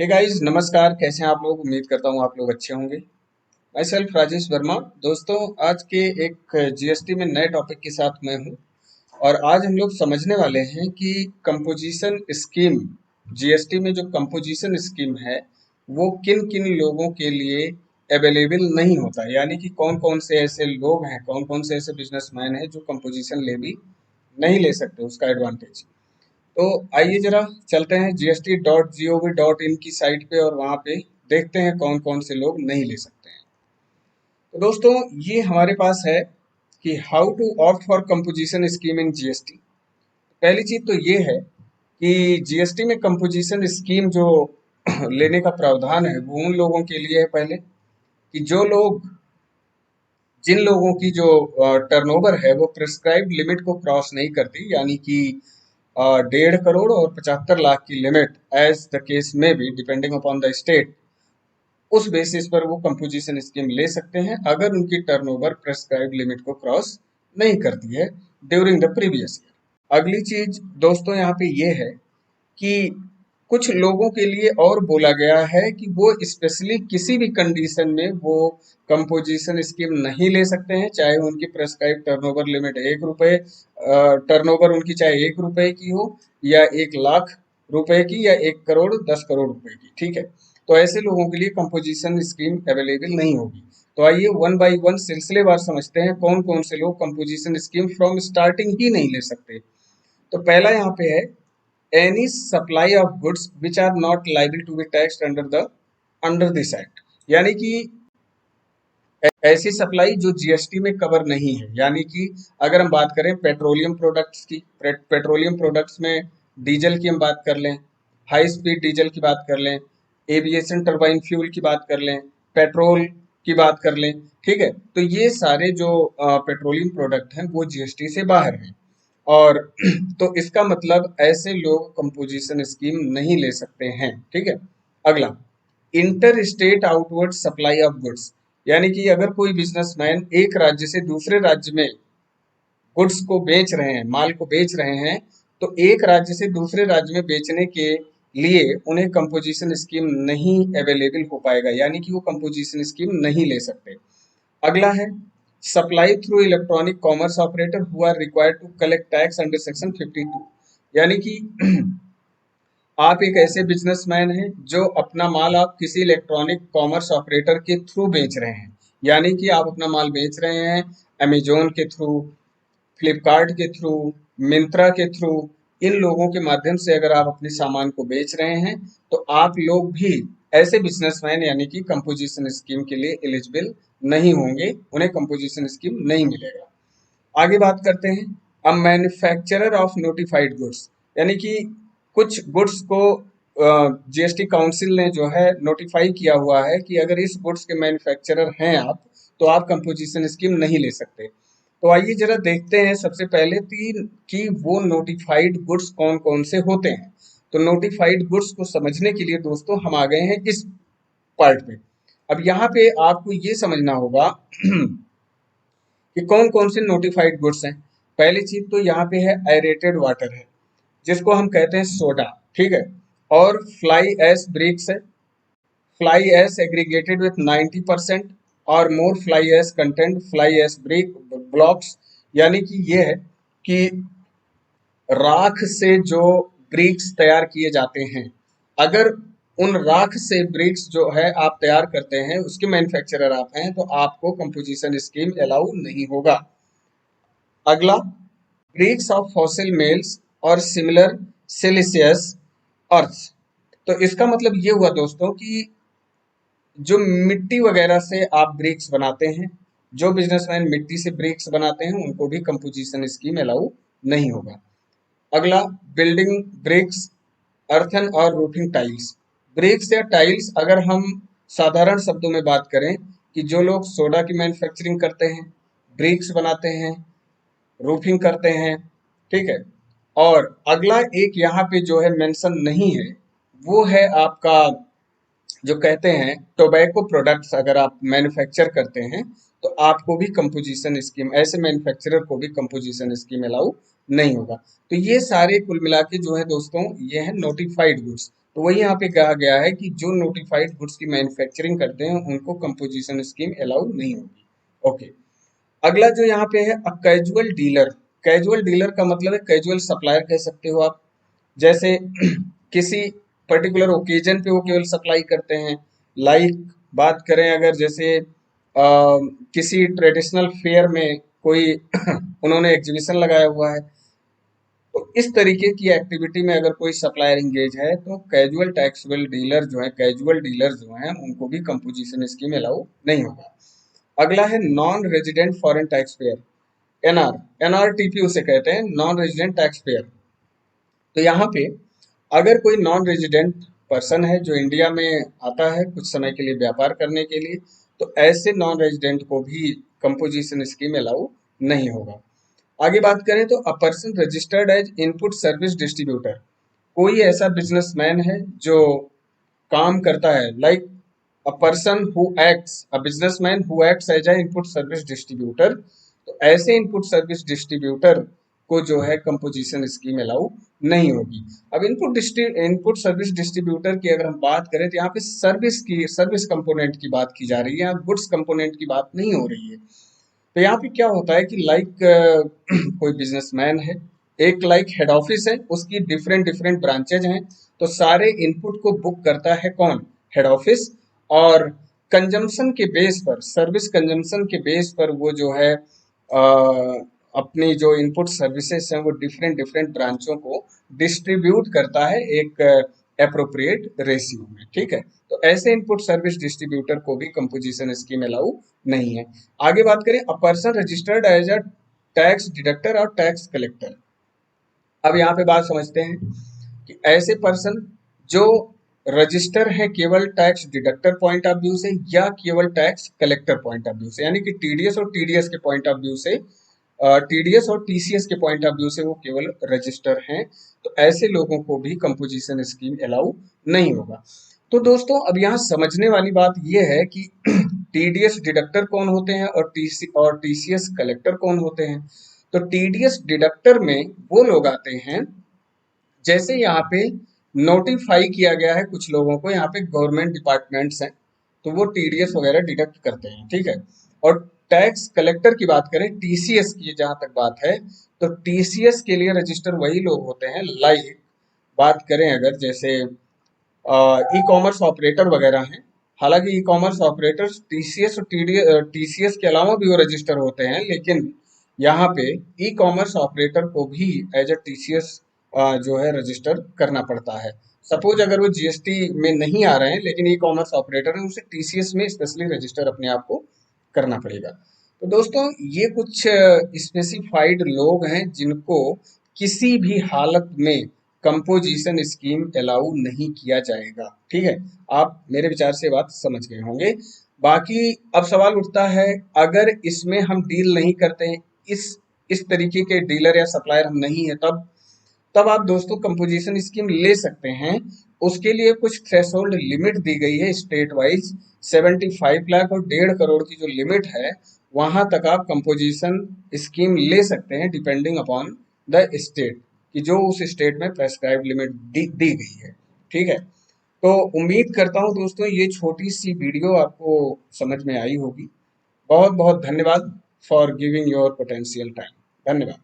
Hey guys, नमस्कार। कैसे हैं आप लोग? उम्मीद करता हूँ आप लोग अच्छे होंगे। My self Rajesh Verma. दोस्तों, आज के एक जीएसटी में नए टॉपिक के साथ मैं हूँ और आज हम लोग समझने वाले हैं कि कंपोजिशन स्कीम, जीएसटी में जो कंपोजिशन स्कीम है वो किन किन लोगों के लिए अवेलेबल नहीं होता है। यानी कि कौन कौन से ऐसे लोग हैं, कौन कौन से ऐसे बिजनेसमैन हैं जो कंपोजिशन लेवी नहीं ले सकते उसका एडवांटेज। तो आइए जरा चलते हैं gst.gov.in की साइट पे और वहाँ पे देखते हैं कौन कौन से लोग नहीं ले सकते हैं। तो दोस्तों, ये हमारे पास है कि how to opt for composition scheme in GST. पहली चीज तो ये है कि जीएसटी में कंपोजिशन स्कीम जो लेने का प्रावधान है वो उन लोगों के लिए है पहले कि जो लोग, जिन लोगों की जो टर्नओवर है वो प्रिस्क्राइब्ड लिमिट को क्रॉस नहीं करती, यानी कि 1.5 करोड़ और 75 लाख की लिमिट, एज द केस में be depending upon the state, उस बेसिस पर वो कंपोजिशन स्कीम ले सकते हैं अगर उनकी टर्नओवर प्रेस्क्राइब्ड लिमिट को क्रॉस नहीं करती है ड्यूरिंग द प्रीवियस ईयर। अगली चीज दोस्तों यहाँ पे ये है कि कुछ लोगों के लिए और बोला गया है कि वो स्पेशली किसी भी कंडीशन में वो कंपोजिशन स्कीम नहीं ले सकते हैं, चाहे उनकी प्रेस्क्राइब टर्नओवर लिमिट 1 रुपए, टर्नओवर उनकी चाहे 1 रुपए की हो या 1 लाख रुपए की या 1 करोड़ 10 करोड़ रुपए की। ठीक है, तो ऐसे लोगों के लिए कंपोजिशन स्कीम अवेलेबल नहीं होगी। तो आइए वन बाय वन सिलसिलेवार समझते हैं कौन कौन से लोग कंपोजिशन स्कीम फ्रॉम स्टार्टिंग ही नहीं ले सकते। तो पहला यहाँ पे है any supply of goods which are not liable to be taxed under this act। यानी कि ऐसी सप्लाई जो जीएसटी में कवर नहीं है। यानी कि अगर हम बात करें पेट्रोलियम प्रोडक्ट्स की, पेट्रोलियम प्रोडक्ट्स में डीजल की हम बात कर लें, हाई स्पीड डीजल की बात कर लें, एविएशन टरबाइन फ्यूल की बात कर लें, पेट्रोल की बात कर लें। ठीक है, तो ये सारे जो पेट्रोलियम प्रोडक्ट हैं वो जीएसटी से बाहर हैं और तो इसका मतलब ऐसे लोग कंपोजिशन स्कीम नहीं ले सकते हैं। ठीक है, अगला, inter state outward supply of goods. यानी कि अगर कोई बिजनेसमैन एक राज्य से दूसरे राज्य में गुड्स को बेच रहे हैं, माल को बेच रहे हैं, तो एक राज्य से दूसरे राज्य में बेचने के लिए उन्हें कंपोजिशन स्कीम नहीं अवेलेबल हो पाएगा, यानी कि वो कंपोजिशन स्कीम नहीं ले सकते। अगला है supply through electronic commerce operator who are required to collect tax under section 52। यानी कि आप एक ऐसे बिजनेसमैन हैं जो अपना माल आप किसी इलेक्ट्रॉनिक कॉमर्स ऑपरेटर के थ्रू बेच रहे हैं। यानी कि आप अपना माल बेच रहे हैं अमेजोन के थ्रू, फ्लिपकार्ट के थ्रू, मिंत्रा के थ्रू। इन लोगों के माध्यम से अगर आप अपने सामान को बेच रहे हैं तो आप लोग भी ऐसे बिजनेसमैन यानी कि कंपोजिशन स्कीम के लिए एलिजिबल नहीं होंगे, उन्हें कंपोजिशन स्कीम नहीं मिलेगा। आगे बात करते हैं a manufacturer of notified goods. यानी कि कुछ गुड्स को जीएसटी काउंसिल ने जो है नोटिफाई किया हुआ है कि अगर इस गुड्स के मैन्युफैक्चरर हैं आप, तो आप कंपोजिशन स्कीम नहीं ले सकते। तो आइए जरा देखते हैं सबसे पहले तीन कि वो नोटिफाइड गुड्स कौन कौन से होते हैं। तो नोटिफाइड गुड्स को समझने के लिए दोस्तों हम आ गए हैं इस पार्ट पे। अब यहाँ पे आपको ये समझना होगा कि कौन कौन से नोटिफाइड गुड्स हैं। पहली चीज तो यहाँ पे है एरेटेड वाटर है, जिसको हम कहते हैं सोडा। ठीक है, और फ्लाई एश ब्रिक्स है, फ्लाई एश एग्रीगेटेड विथ 90% और more fly ash content fly ash brick blocks. यानी कि ये है कि राख से जो ब्रिक्स तैयार किए जाते हैं, अगर उन राख से ब्रिक्स जो है आप तैयार करते हैं, उसके मैन्युफैक्चरर आप हैं, तो आपको कंपोजिशन स्कीम अलाउ नहीं होगा। अगला, ब्रिक्स ऑफ फॉसिल मेल्स और सिमिलर सिलिशियस अर्थ। तो इसका मतलब ये हुआ दोस्तों कि जो मिट्टी वगैरह से आप ब्रिक्स बनाते हैं, जो बिजनेसमैन मिट्टी से ब्रिक्स बनाते हैं उनको भी कंपोजिशन स्कीम अलाउ नहीं होगा। अगला, बिल्डिंग ब्रिक्स, अर्थन और रूफिंग टाइल्स। ब्रिक्स या टाइल्स, अगर हम साधारण शब्दों में बात करें कि जो लोग सोडा की मैन्युफैक्चरिंग करते हैं, ब्रिक्स बनाते हैं, रूफिंग करते हैं। ठीक है, और अगला एक यहाँ पे जो है मेंशन नहीं है, वो है आपका जो कहते हैं टोबैको प्रोडक्ट्स। अगर आप मैन्युफैक्चर करते हैं तो आपको भी कंपोजिशन स्कीम, ऐसे मैन्युफैक्चरर को भी कंपोजिशन स्कीम अलाउ नहीं होगा। तो ये सारे कुल मिला के जो है दोस्तों, ये है नोटिफाइड गुड्स। तो वही यहाँ पे कहा गया है कि जो नोटिफाइड गुड्स की मैन्युफैक्चरिंग करते हैं उनको कंपोजिशन स्कीम अलाउ नहीं होगी। ओके, अगला जो यहाँ पे है a casual dealer. Casual dealer का मतलब है कैजुअल सप्लायर कह सकते हो आप। जैसे किसी पर्टिकुलर ओकेजन पे वो केवल सप्लाई करते हैं। लाइक बात करें अगर जैसे किसी ट्रेडिशनल फेयर में कोई उन्होंने एग्जीबिशन लगाया हुआ है, तो इस तरीके की एक्टिविटी में अगर कोई सप्लायर इंगेज है तो कैजुअल टैक्सेबल डीलर जो है, कैजुअल डीलर जो हैं उनको भी कंपोजिशन स्कीम अलाउ नहीं होगा। अगला है non resident foreign tax payer, NR. NRTP उसे कहते हैं, नॉन रेजिडेंट टैक्स पेयर। तो यहाँ पे अगर कोई नॉन रेजिडेंट पर्सन है जो इंडिया में आता है कुछ समय के लिए व्यापार करने के लिए, तो ऐसे नॉन रेजिडेंट को भी कंपोजिशन स्कीम अलाउ नहीं होगा। आगे बात करें तो a person registered as input service distributor. कोई ऐसा बिजनेसमैन है जो काम करता है, like a person who acts, a businessman who acts as a input service distributor. तो ऐसे इनपुट सर्विस डिस्ट्रीब्यूटर को जो है कंपोजिशन स्कीम अलाउ नहीं होगी। अब इनपुट सर्विस डिस्ट्रीब्यूटर की अगर हम बात करें तो यहाँ पे सर्विस कंपोनेंट की बात की जा रही है, यहाँ गुड्स कंपोनेंट की बात नहीं हो रही है। तो यहाँ पे क्या होता है कि लाइक कोई बिजनेसमैन है, एक लाइक हेड ऑफिस है, उसकी डिफरेंट डिफरेंट ब्रांचेज हैं, तो सारे इनपुट को बुक करता है कौन? Head office. और कंजम्पशन के बेस पर, सर्विस कंजम्पशन के बेस पर वो जो है अपनी जो इनपुट सर्विसेज हैं वो डिफरेंट डिफरेंट ब्रांचों को डिस्ट्रीब्यूट करता है एक अप्रोप्रिएट रेशियो में, ठीक है। तो ऐसे इनपुट सर्विस डिस्ट्रीब्यूटर को भी कंपोजिशन स्कीम अलाउ नहीं है। आगे बात करें a person registered as a tax deductor और टैक्स कलेक्टर। अब यहाँ पे बात समझते हैं कि ऐसे पर्सन जो रजिस्टर है केवल tax deductor point of view से या केवल tax collector point of view से, यानी कि टीडीएस और टीडीएस के पॉइंट ऑफ व्यू से, टीडीएस और टीसीएस के पॉइंट ऑफ व्यू से वो केवल रजिस्टर हैं, तो ऐसे लोगों को भी कंपोजिशन स्कीम अलाउ नहीं होगा। तो दोस्तों अब यहाँ समझने वाली बात यह है कि टीडीएस डिडक्टर कौन होते हैं और टीसीएस कलेक्टर कौन होते हैं। तो टीडीएस डिडक्टर में वो लोग आते हैं, जैसे यहाँ पे नोटिफाई किया गया है कुछ लोगों को, यहाँ पे गवर्नमेंट डिपार्टमेंट्स हैं तो वो टीडीएस वगैरह डिडक्ट करते हैं, ठीक है। और टैक्स कलेक्टर की बात करें, टीसीएस की जहां तक बात है, तो टीसीएस के लिए रजिस्टर वही लोग होते हैं, लाइक बात करें अगर जैसे ई कॉमर्स ऑपरेटर वगैरह हैं। हालांकि ई कॉमर्स ऑपरेटर्स टीसीएस और टीसीएस के अलावा भी वो रजिस्टर होते हैं, लेकिन यहाँ पे ई कॉमर्स ऑपरेटर को भी एज अ टीसीएस जो है रजिस्टर करना पड़ता है। सपोज अगर वो जीएसटी में नहीं आ रहे हैं लेकिन ई कॉमर्स ऑपरेटर है, उसे टीसीएस में स्पेशली रजिस्टर अपने आप को करना पड़ेगा। तो दोस्तों ये कुछ स्पेसिफाइड लोग हैं जिनको किसी भी हालत में कंपोजिशन स्कीम अलाउ नहीं किया जाएगा, ठीक है। आप मेरे विचार से बात समझ गए होंगे। बाकी अब सवाल उठता है, अगर इसमें हम डील नहीं करते हैं, इस तरीके के डीलर या सप्लायर हम नहीं है, तब तब आप दोस्तों कंपोजिशन स्कीम ले सकते हैं। उसके लिए कुछ थ्रेशोल्ड लिमिट दी गई है स्टेट वाइज, 75 लाख और 1.5 करोड़ की जो लिमिट है वहां तक आप कंपोजिशन स्कीम ले सकते हैं, डिपेंडिंग अपॉन द स्टेट, कि जो उस स्टेट में प्रेस्क्राइब लिमिट दी गई है, ठीक है। तो उम्मीद करता हूं दोस्तों ये छोटी सी वीडियो आपको समझ में आई होगी। बहुत बहुत धन्यवाद for giving your potential time. धन्यवाद।